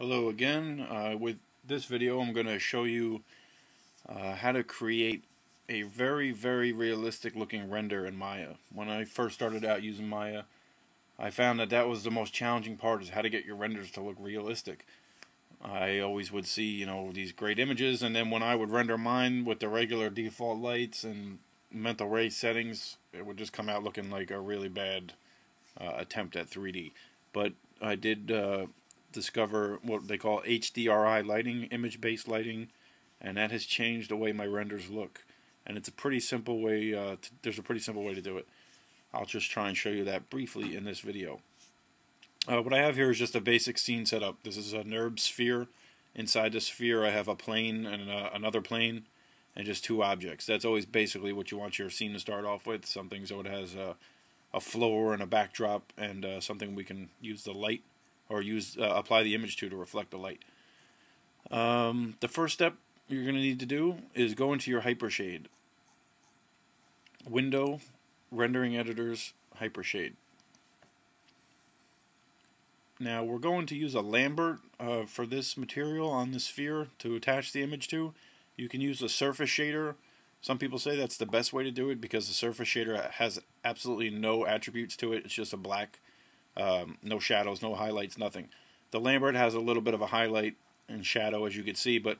Hello again. With this video I'm going to show you how to create a very realistic looking render in Maya. When I first started out using Maya, I found that was the most challenging part, is how to get your renders to look realistic. I always would see, these great images, and then when I would render mine with the regular default lights and mental ray settings, it would just come out looking like a really bad attempt at 3D. But I did discover what they call HDRI lighting, image-based lighting, and that has changed the way my renders look. And it's a pretty simple way. There's a pretty simple way to do it. I'll just try and show you that briefly in this video. What I have here is just a basic scene setup. This is a NURB sphere. Inside the sphere I have a plane and another plane and just two objects. That's always basically what you want your scene to start off with. Something so it has a floor and a backdrop, and something we can use the light or apply the image to reflect the light. The first step you're going to need to do is go into your Hypershade. Window, Rendering Editors, Hypershade. Now we're going to use a Lambert for this material on the sphere to attach the image to. You can use a surface shader. Some people say that's the best way to do it because the surface shader has absolutely no attributes to it. It's just a black, no shadows, no highlights, nothing. The Lambert has a little bit of a highlight and shadow, as you can see, but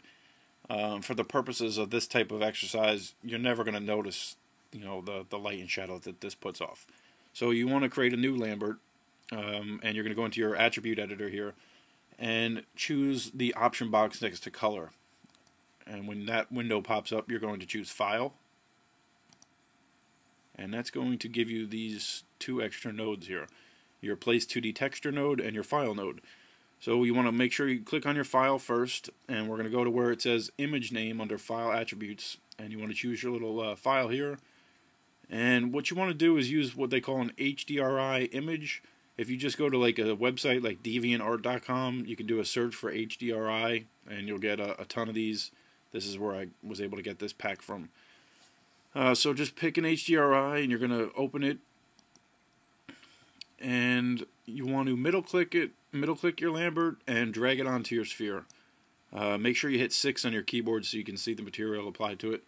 for the purposes of this type of exercise, you're never going to notice, the light and shadow that this puts off. So you want to create a new Lambert, and you're going to go into your attribute editor here and choose the option box next to color. And when that window pops up, you're going to choose File. And that's going to give you these two extra nodes here. Your Place 2D Texture node and your File node. So you want to make sure you click on your file first, and we're going to go to where it says Image Name under File Attributes. And you want to choose your little file here. And what you want to do is use what they call an HDRI image. If you just go to like a website like deviantart.com, you can do a search for HDRI, and you'll get a ton of these. This is where I was able to get this pack from. So just pick an HDRI, and you're going to open it. And you want to middle click your Lambert, and drag it onto your sphere. Make sure you hit 6 on your keyboard so you can see the material applied to it.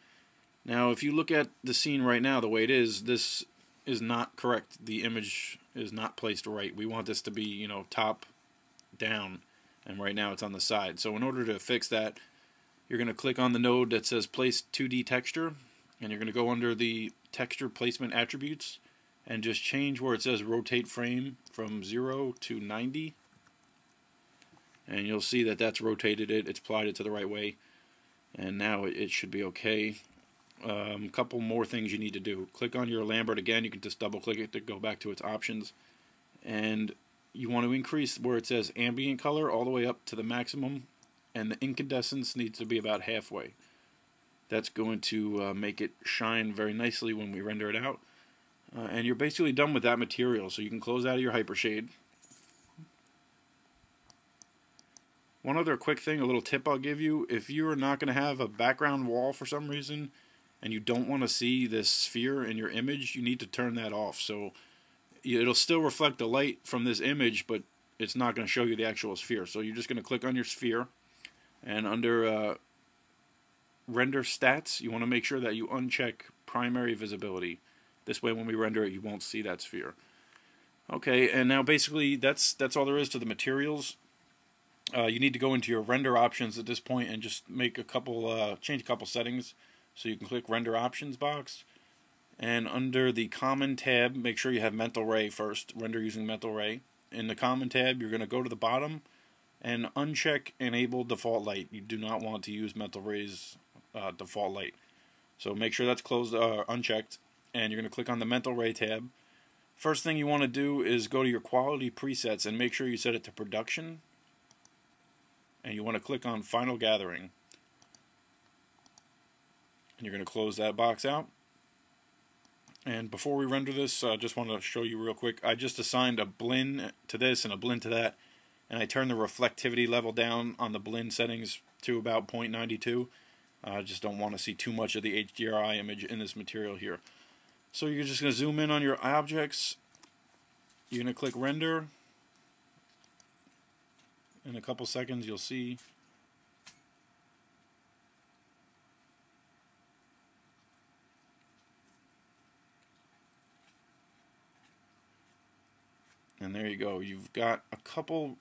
Now, if you look at the scene right now, the way it is, this is not correct. The image is not placed right. We want this to be, top down, and right now it's on the side. So in order to fix that, you're going to click on the node that says Place 2D Texture, and you're going to go under the Texture Placement Attributes, and just change where it says Rotate Frame from 0 to 90. And you'll see that that's rotated it. It's applied it to the right way. And now it should be okay. A couple more things you need to do. Click on your Lambert again. You can just double click it to go back to its options. And you want to increase where it says Ambient Color all the way up to the maximum. And the incandescence needs to be about halfway. That's going to make it shine very nicely when we render it out. And you're basically done with that material, so you can close out of your Hypershade. One other quick thing, a little tip I'll give you: if you're not going to have a background wall for some reason, and you don't want to see this sphere in your image, you need to turn that off. So it'll still reflect the light from this image, but it's not going to show you the actual sphere. So you're just going to click on your sphere, and under Render Stats, you want to make sure that you uncheck Primary Visibility. This way, when we render it, you won't see that sphere. Okay, and now basically that's all there is to the materials. You need to go into your render options at this point and just make a couple, change a couple settings. So you can click Render Options box, and under the Common tab, make sure you have Mental Ray first. Render using Mental Ray. In the Common tab, you're going to go to the bottom and uncheck Enable Default Light. You do not want to use Mental Ray's default light. So make sure that's closed, unchecked. And you're going to click on the Mental Ray tab. First thing you want to do is go to your quality presets and make sure you set it to production. And you want to click on Final Gathering. And you're going to close that box out. And before we render this, I just want to show you real quick. I just assigned a blend to this and a blend to that. And I turned the reflectivity level down on the blend settings to about 0.92. I just don't want to see too much of the HDRI image in this material here. So you're just going to zoom in on your objects. You're going to click Render. in a couple seconds you'll see. And there you go. You've got a couple,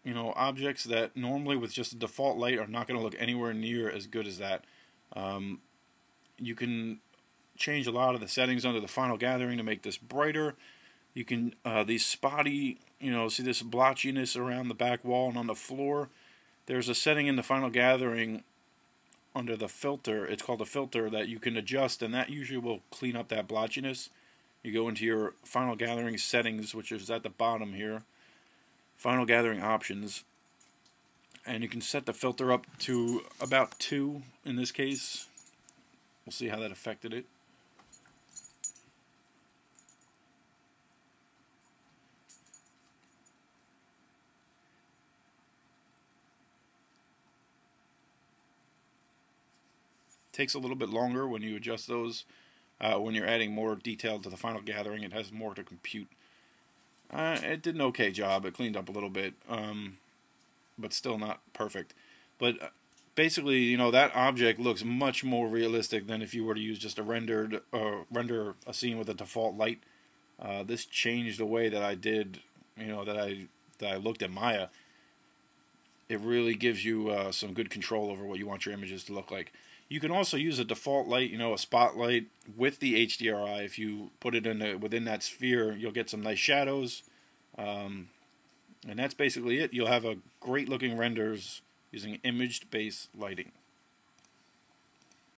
objects that normally with just a default light are not going to look anywhere near as good as that. You can change a lot of the settings under the final gathering to make this brighter. You can, these spotty, see this blotchiness around the back wall and on the floor. There's a setting in the final gathering under the filter. It's called a filter that you can adjust, and that usually will clean up that blotchiness. You go into your final gathering settings, which is at the bottom here, final gathering options, and you can set the filter up to about 2 in this case. We'll see how that affected it. Takes a little bit longer when you adjust those. When you're adding more detail to the final gathering, it has more to compute. It did an okay job. It cleaned up a little bit, but still not perfect. But basically, that object looks much more realistic than if you were to use just a render a scene with a default light. This changed the way that I did, that I looked at Maya. It really gives you some good control over what you want your images to look like. You can also use a default light, a spotlight with the HDRI. If you put it within that sphere, you'll get some nice shadows. And that's basically it. You'll have a great looking renders using image-based lighting.